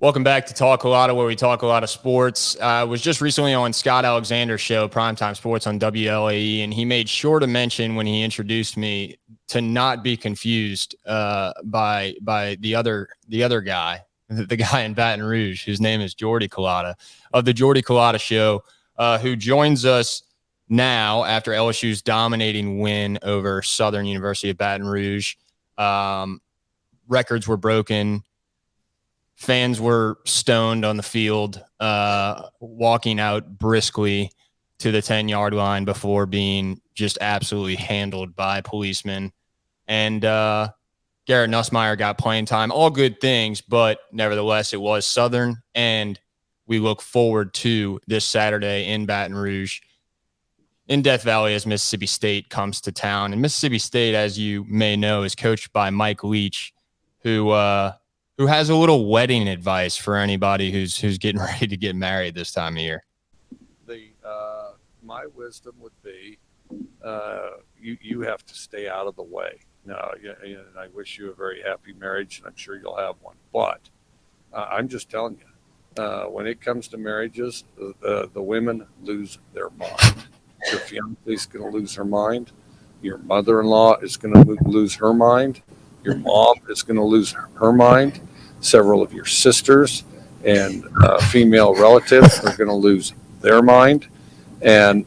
Welcome back to Talk Culotta, where we talk a lot of sports. I was just recently on Scott Alexander's show, Primetime Sports on WLAE, and he made sure to mention when he introduced me to not be confused by the other guy, the guy in Baton Rouge, whose name is Jordy Culotta, of the Jordy Culotta Show, who joins us now after LSU's dominating win over Southern University of Baton Rouge. Records were broken. Fans were stoned on the field, walking out briskly to the 10-yard line before being just absolutely handled by policemen. And Garrett Nussmeier got playing time. All good things, but nevertheless, it was Southern, and we look forward to this Saturday in Baton Rouge, in Death Valley, as Mississippi State comes to town. And Mississippi State, as you may know, is coached by Mike Leach, who has a little wedding advice for anybody who's getting ready to get married this time of year. My wisdom would be you have to stay out of the way. No, and I wish you a very happy marriage, and I'm sure you'll have one. But I'm just telling you, when it comes to marriages, the women lose their mind. Your fiancé is going to lose her mind. Your mother-in-law is going to lose her mind. Your mom is going to lose her mind. Several of your sisters and female relatives are going to lose their mind, and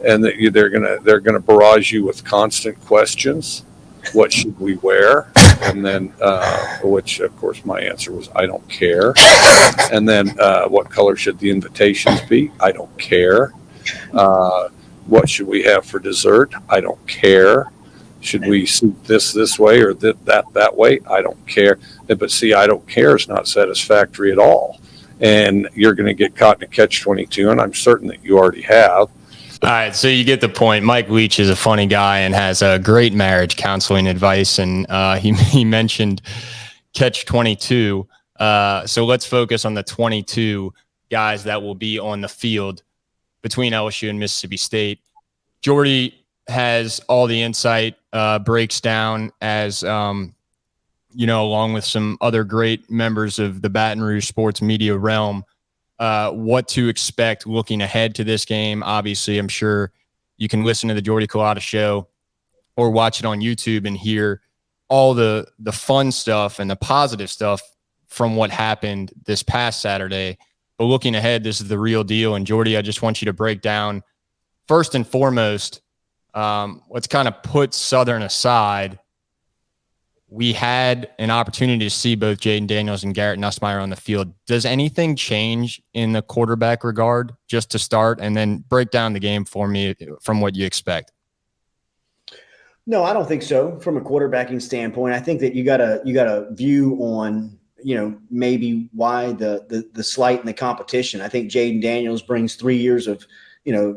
they're going to barrage you with constant questions. What should we wear? And then, which of course my answer was, I don't care. And then, what color should the invitations be? I don't care. What should we have for dessert? I don't care. Should we suit this way or that way? I don't care. But see, I don't care is not satisfactory at all. And you're going to get caught in a catch-22, and I'm certain that you already have. All right, so you get the point. Mike Leach is a funny guy and has a great marriage counseling advice, and he mentioned catch-22. So let's focus on the 22 guys that will be on the field between LSU and Mississippi State. Jordy has all the insight, breaks down as, along with some other great members of the Baton Rouge sports media realm, what to expect looking ahead to this game. Obviously, I'm sure you can listen to the Jordy Culotta Show or watch it on YouTube and hear all the fun stuff and the positive stuff from what happened this past Saturday. But looking ahead, this is the real deal. And Jordy, I just want you to break down, first and foremost, let's kind of put Southern aside. We had an opportunity to see both Jaden Daniels and Garrett Nussmeier on the field. Does anything change in the quarterback regard, just to start, and then break down the game for me from what you expect? No, I don't think so. From a quarterbacking standpoint, I think that you got a view on, maybe why the slight in the competition. I think Jaden Daniels brings 3 years of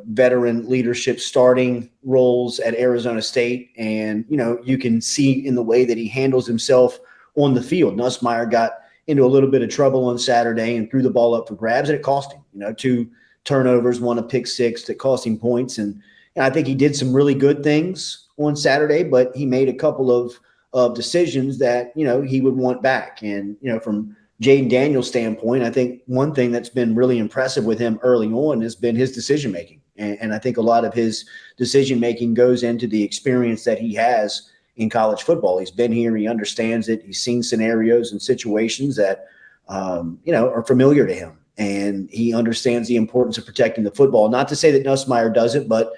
veteran leadership starting roles at Arizona State. And, you can see in the way that he handles himself on the field. Nussmeier got into a little bit of trouble on Saturday and threw the ball up for grabs, and it cost him, 2 turnovers, 1 a pick six that cost him points. And I think he did some really good things on Saturday, but he made a couple of decisions that, he would want back. And, from Jaden Daniels' standpoint, I think one thing that's been really impressive with him early on has been his decision-making. And I think a lot of his decision-making goes into the experience that he has in college football. He's been here. He understands it. He's seen scenarios and situations that, are familiar to him. And he understands the importance of protecting the football. Not to say that Nussmeier doesn't, but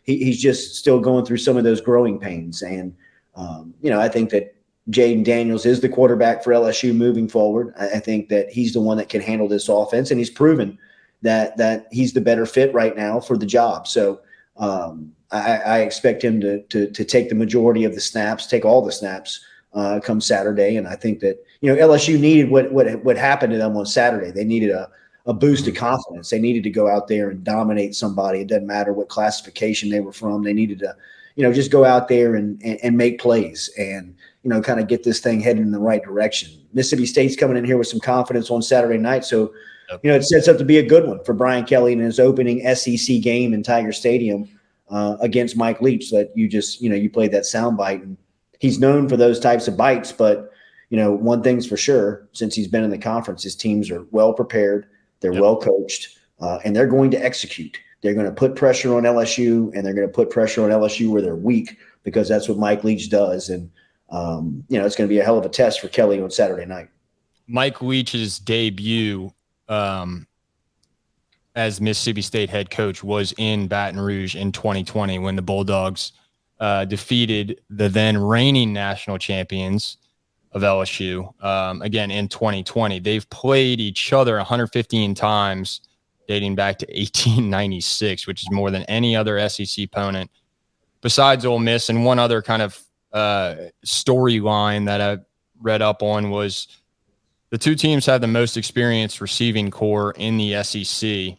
he's just still going through some of those growing pains. And, I think that Jaden Daniels is the quarterback for LSU moving forward. I think that he's the one that can handle this offense, and he's proven that he's the better fit right now for the job. So I expect him to take the majority of the snaps, take all the snaps come Saturday. And I think that, LSU needed what happened to them on Saturday. They needed a boost of confidence. They needed to go out there and dominate somebody. It doesn't matter what classification they were from. They needed to, just go out there and make plays and, kind of get this thing headed in the right direction. Mississippi State's coming in here with some confidence on Saturday night. So, it sets up to be a good one for Brian Kelly in his opening SEC game in Tiger Stadium against Mike Leach. That you just, you played that sound bite, and he's known for those types of bites, but one thing's for sure, since he's been in the conference, his teams are well prepared, they're well coached, and they're going to execute. They're going to put pressure on LSU, and they're going to put pressure on LSU where they're weak, because that's what Mike Leach does. And, it's going to be a hell of a test for Kelly on Saturday night. Mike Leach's debut as Mississippi State head coach was in Baton Rouge in 2020 when the Bulldogs defeated the then reigning national champions of LSU. Again, in 2020, they've played each other 115 times dating back to 1896, which is more than any other SEC opponent besides Ole Miss. And one other kind of storyline that I read up on was the two teams have the most experienced receiving core in the SEC.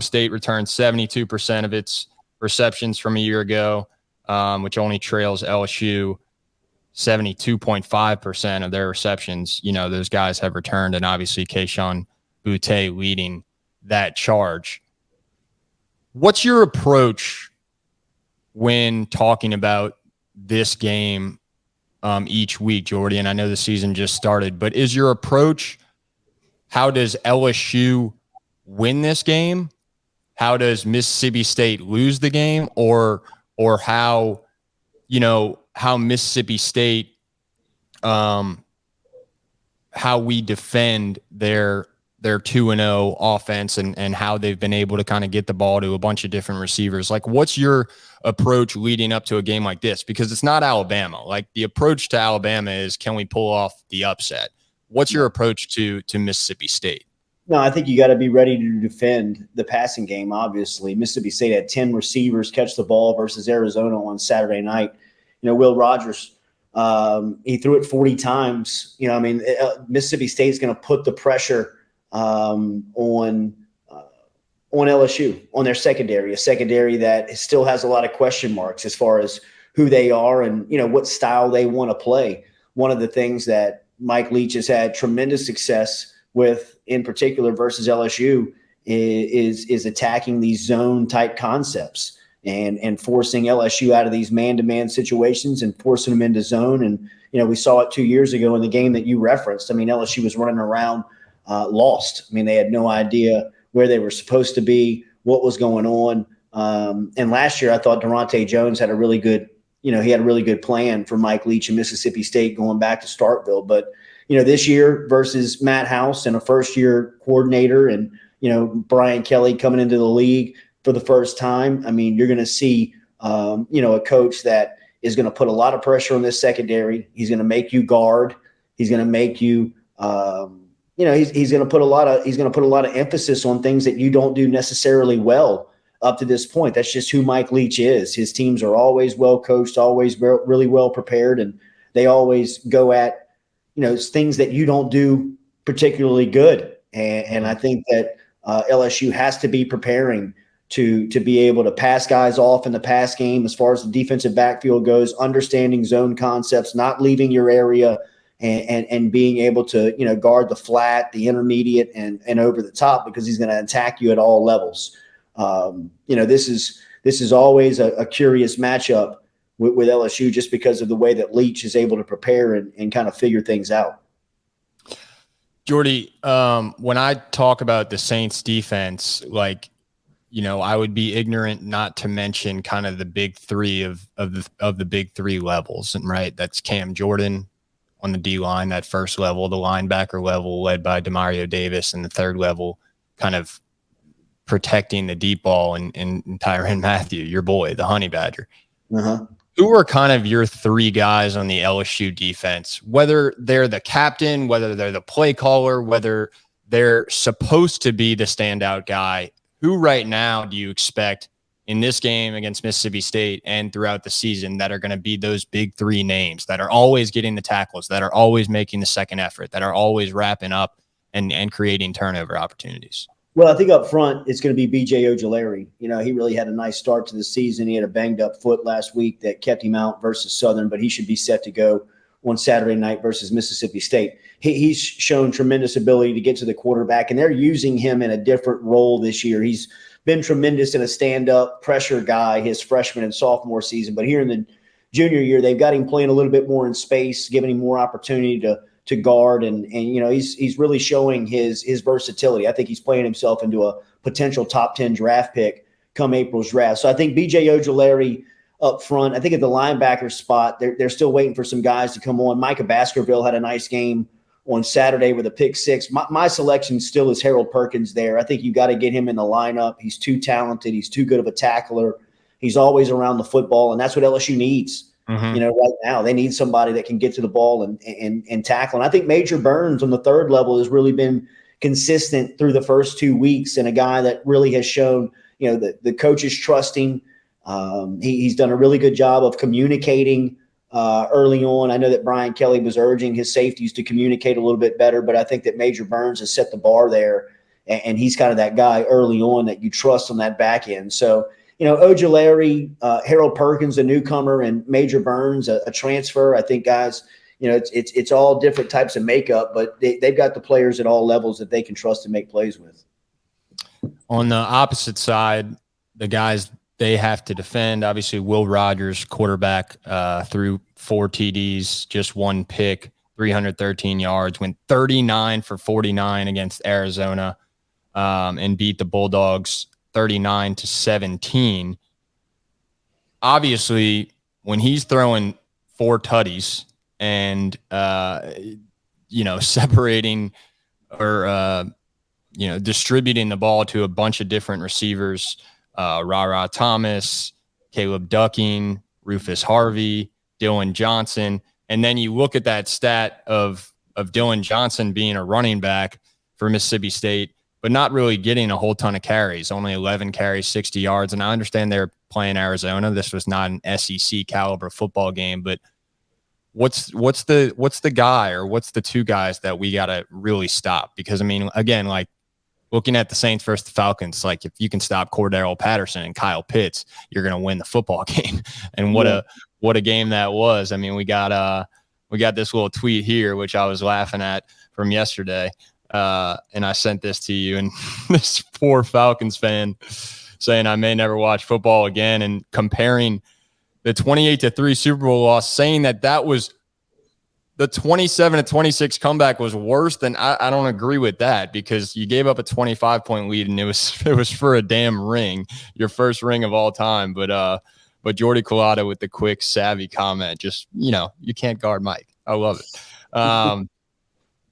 State returned 72% of its receptions from a year ago, which only trails LSU 72.5% of their receptions. Those guys have returned, and obviously Keyshawn Boutte leading that charge. What's your approach when talking about this game each week, Jordy? And I know the season just started, but is your approach, how does LSU win this game? How does Mississippi State lose the game? Or how Mississippi State, how we defend their 2-0 offense and how they've been able to kind of get the ball to a bunch of different receivers. Like, what's your approach leading up to a game like this? Because it's not Alabama. Like, the approach to Alabama is, can we pull off the upset? What's your approach to Mississippi State? No, I think you got to be ready to defend the passing game. Obviously, Mississippi State had 10 receivers catch the ball versus Arizona on Saturday night. Will Rogers, he threw it 40 times. Mississippi State is going to put the pressure on LSU, on their secondary, a secondary that still has a lot of question marks as far as who they are and, what style they want to play. One of the things that Mike Leach has had tremendous success with, in particular versus LSU, is attacking these zone type concepts and forcing LSU out of these man-to-man situations and forcing them into zone. And, we saw it 2 years ago in the game that you referenced. LSU was running around lost. They had no idea where they were supposed to be, what was going on. And last year, I thought Durante Jones had a really good, he had a really good plan for Mike Leach and Mississippi State going back to Starkville. But, this year versus Matt House and a first-year coordinator and, Brian Kelly coming into the league for the first time, you're going to see, a coach that is going to put a lot of pressure on this secondary. He's going to make you guard. He's going to make you he's going to put a lot of emphasis on things that you don't do necessarily well up to this point. That's just who Mike Leach is. His teams are always well coached, always really well prepared, and they always go at things that you don't do particularly good. And I think that LSU has to be preparing to be able to pass guys off in the pass game as far as the defensive backfield goes, understanding zone concepts, not leaving your area, and being able to, guard the flat, the intermediate, and over the top, because he's going to attack you at all levels. This is always a curious matchup with LSU, just because of the way that Leach is able to prepare and kind of figure things out. Jordy, when I talk about the Saints defense, I would be ignorant not to mention kind of the big three of the big three levels. And right, that's Cam Jordan on the D line, that first level, the linebacker level led by Demario Davis, and the third level kind of protecting the deep ball and Tyrann Mathieu, your boy, the Honey Badger. Uh-huh. Who are kind of your three guys on the LSU defense, whether they're the captain, whether they're the play caller, whether they're supposed to be the standout guy? Who right now do you expect in this game against Mississippi State and throughout the season that are going to be those big three names that are always getting the tackles, that are always making the second effort, that are always wrapping up and creating turnover opportunities? Well, I think up front, it's going to be B.J. Ojulari. He really had a nice start to the season. He had a banged-up foot last week that kept him out versus Southern, but he should be set to go on Saturday night versus Mississippi State. He's shown tremendous ability to get to the quarterback, and they're using him in a different role this year. He's been tremendous in a stand-up pressure guy his freshman and sophomore season, but here in the junior year, they've got him playing a little bit more in space, giving him more opportunity to guard. And he's really showing his versatility. I think he's playing himself into a potential top 10 draft pick come April's draft. So I think BJ Ojulari up front. I think at the linebacker spot, they're still waiting for some guys to come on. Micah Baskerville had a nice game on Saturday with a pick six. My selection still is Harold Perkins there. I think you got to get him in the lineup. He's too talented. He's too good of a tackler. He's always around the football, and that's what LSU needs. Right now. They need somebody that can get to the ball and tackle. And I think Major Burns on the third level has really been consistent through the first 2 weeks, and a guy that really has shown, the coach is trusting. He's done a really good job of communicating early on. I know that Brian Kelly was urging his safeties to communicate a little bit better, but I think that Major Burns has set the bar there, and he's kind of that guy early on that you trust on that back end. So, Ojulari, Harold Perkins, a newcomer, and Major Burns, a transfer. I think, guys, it's all different types of makeup, but they've got the players at all levels that they can trust to make plays with. On the opposite side, the guys they have to defend, obviously Will Rogers, quarterback, threw 4 TDs, just 1 pick, 313 yards, went 39 for 49 against Arizona, and beat the Bulldogs 39-17. Obviously, when he's throwing 4 tutties and separating or distributing the ball to a bunch of different receivers, Ra Thomas, Caleb Ducking, Rufus Harvey, Dylan Johnson, and then you look at that stat of Dylan Johnson being a running back for Mississippi State, but not really getting a whole ton of carries, only 11 carries, 60 yards. And I understand they're playing Arizona. This was not an SEC caliber football game, but what's the guy or what's the 2 guys that we got to really stop? Because, I mean, again, like looking at the Saints versus the Falcons, like if you can stop Cordero Patterson and Kyle Pitts, you're going to win the football game. And what a game that was. I mean, we got this little tweet here, which I was laughing at from yesterday. And I sent this to you, and this poor Falcons fan saying I may never watch football again, and comparing the 28-3 Super Bowl loss, saying that was the 27-26 comeback was worse than. I don't agree with that, because you gave up a 25-point lead, and it was for a damn ring, your first ring of all time. But Jordy Culotta with the quick, savvy comment, just you can't guard Mike. I love it.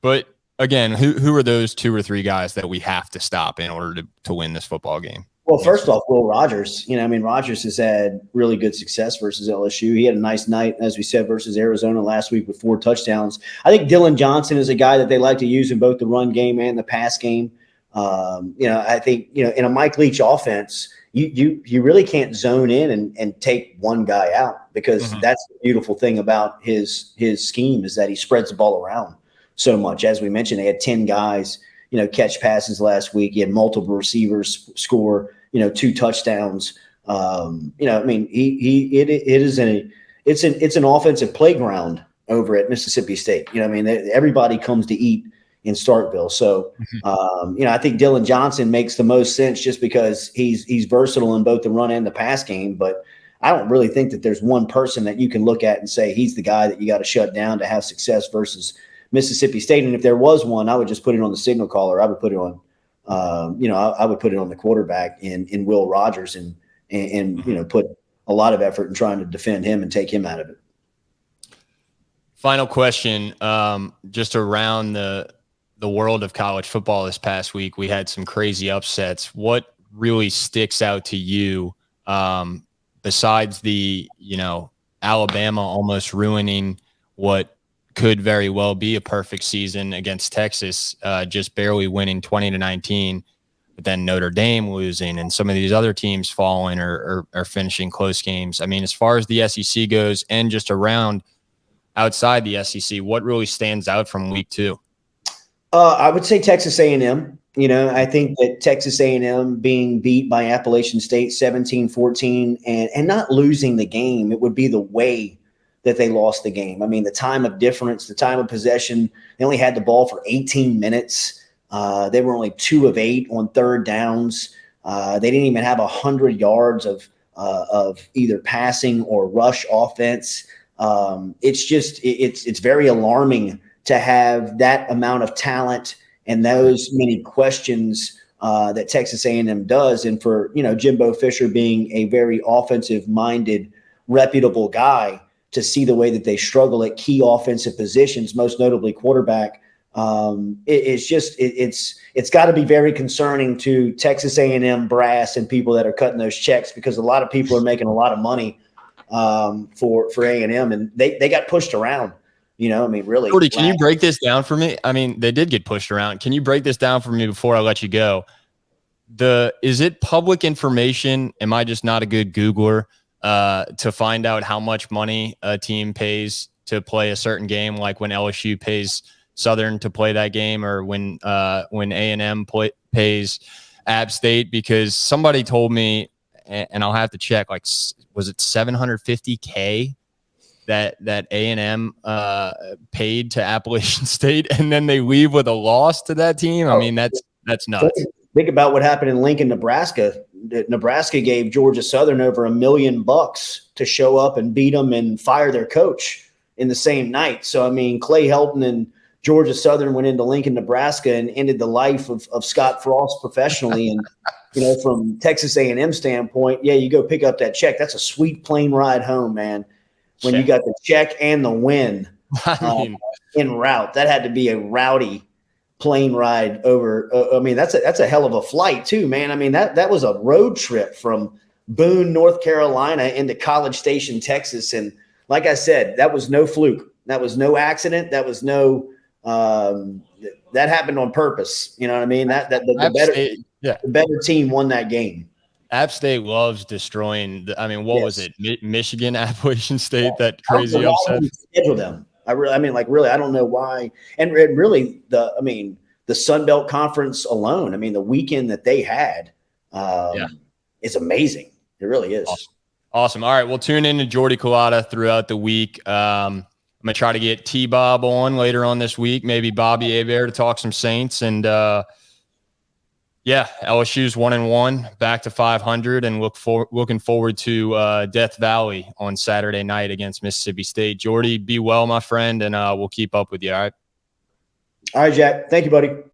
But again, who are those 2 or 3 guys that we have to stop in order to win this football game? Well, first off, Will Rogers. Rogers has had really good success versus LSU. He had a nice night, as we said, versus Arizona last week with 4 touchdowns. I think Dylan Johnson is a guy that they like to use in both the run game and the pass game. I think, in a Mike Leach offense, you really can't zone in and take one guy out, because that's the beautiful thing about his scheme, is that he spreads the ball around so much. As we mentioned, they had 10 guys, catch passes last week. He had multiple receivers score, 2 touchdowns. It's an offensive playground over at Mississippi State. Everybody comes to eat in Starkville. So, I think Dylan Johnson makes the most sense, just because he's versatile in both the run and the pass game. But I don't really think that there's one person that you can look at and say he's the guy that you got to shut down to have success versus Mississippi State. And if there was one, I would just put it on the signal caller. I would put it on, I would put it on the quarterback in Will Rogers and put a lot of effort in trying to defend him and take him out of it. Final question, just around the world of college football this past week. We had some crazy upsets. What really sticks out to you, besides the, Alabama almost ruining what could very well be a perfect season against Texas, just barely winning 20-19, but then Notre Dame losing and some of these other teams falling or finishing close games. I mean, as far as the SEC goes and just around outside the SEC, what really stands out from week 2? I would say Texas A&M. I think that Texas A&M being beat by Appalachian State 17-14 and not losing the game, it would be the way that they lost the game. I mean, the time of difference, the time of possession, they only had the ball for 18 minutes. They were only 2 of 8 on third downs. They didn't even have 100 yards of of either passing or rush offense. It's very alarming to have that amount of talent and those many questions that Texas A&M does. And for, Jimbo Fisher being a very offensive minded, reputable guy, to see the way that they struggle at key offensive positions, most notably quarterback, it's got to be very concerning to Texas A&M brass and people that are cutting those checks, because a lot of people are making a lot of money for A&M, and they got pushed around. Really. Jordy, can you break this down for me? I mean, they did get pushed around. Can you break this down for me before I let you go? Is it public information? Am I just not a good Googler to find out how much money a team pays to play a certain game, like when LSU pays Southern to play that game, or when A&M pays App State? Because somebody told me, and I'll have to check, like, was it $750K that A&M paid to Appalachian State, and then they leave with a loss to that team? I mean, that's nuts. Think about what happened in Lincoln, Nebraska. Nebraska gave Georgia Southern over $1 million to show up and beat them and fire their coach in the same night. So, I mean, Clay Helton and Georgia Southern went into Lincoln, Nebraska, and ended the life of Scott Frost professionally. And, from Texas A&M standpoint, yeah, you go pick up that check. That's a sweet plane ride home, man. When you got the check and the win en route, that had to be a rowdy plane ride over. That's a hell of a flight too, man. I mean, that was a road trip from Boone, North Carolina into College Station, Texas. And like I said, that was no fluke. That was no accident. That was no, that happened on purpose. You know what I mean? The better team won that game. App State loves destroying. What was it? Michigan, Appalachian State, that crazy upset. Schedule them. Really, I don't know why. And really, the Sun Belt Conference alone, the weekend that they had is amazing. It really is. Awesome. All right, we'll tune in to Jordy Culotta throughout the week. I'm going to try to get T-Bob on later on this week, maybe Bobby Hebert to talk some Saints. And, LSU's 1-1, back to 500, and looking forward to Death Valley on Saturday night against Mississippi State. Jordy, be well, my friend, and we'll keep up with you. All right. All right, Jack. Thank you, buddy.